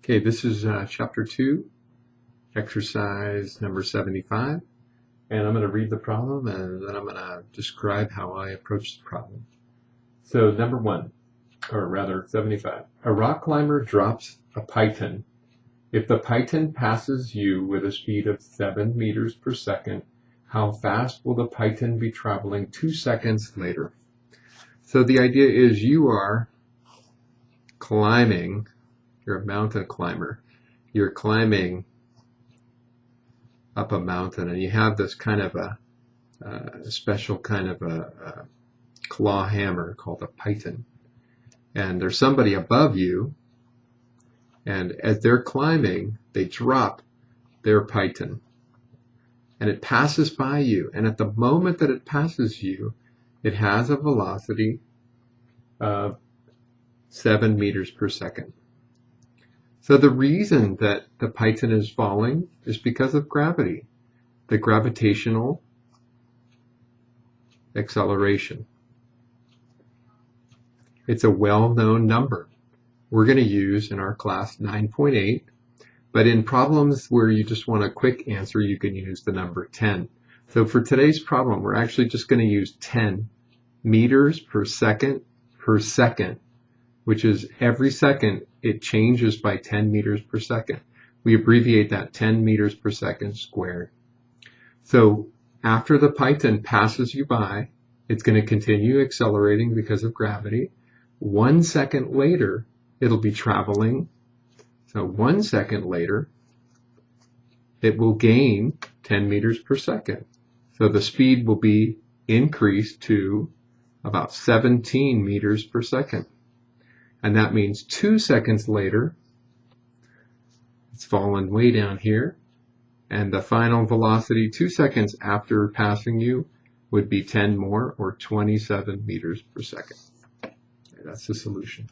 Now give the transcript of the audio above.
Okay, this is chapter 2, exercise number 75, and I'm going to read the problem and then I'm going to describe how I approach the problem. So number 1, or rather 75, a rock climber drops a piton. If the piton passes you with a speed of 7 meters per second, how fast will the piton be traveling 2 seconds later? So the idea is you are climbing. You're a mountain climber. You're climbing up a mountain, and you have this kind of a special kind of a claw hammer called a piton. And there's somebody above you, and as they're climbing, they drop their piton. And it passes by you. And at the moment that it passes you, it has a velocity of 7 meters per second. So the reason that the piton is falling is because of gravity, the gravitational acceleration. It's a well-known number. We're going to use in our class 9.8, but in problems where you just want a quick answer, you can use the number 10. So for today's problem, we're actually just going to use 10 meters per second, which is every second it changes by 10 meters per second. We abbreviate that 10 meters per second squared. So after the piton passes you by, it's going to continue accelerating because of gravity. 1 second later, it'll be traveling. So 1 second later, it will gain 10 meters per second. So the speed will be increased to about 17 meters per second. And that means 2 seconds later, it's fallen way down here. And the final velocity 2 seconds after passing you would be 10 more, or 27 meters per second. Okay, that's the solution.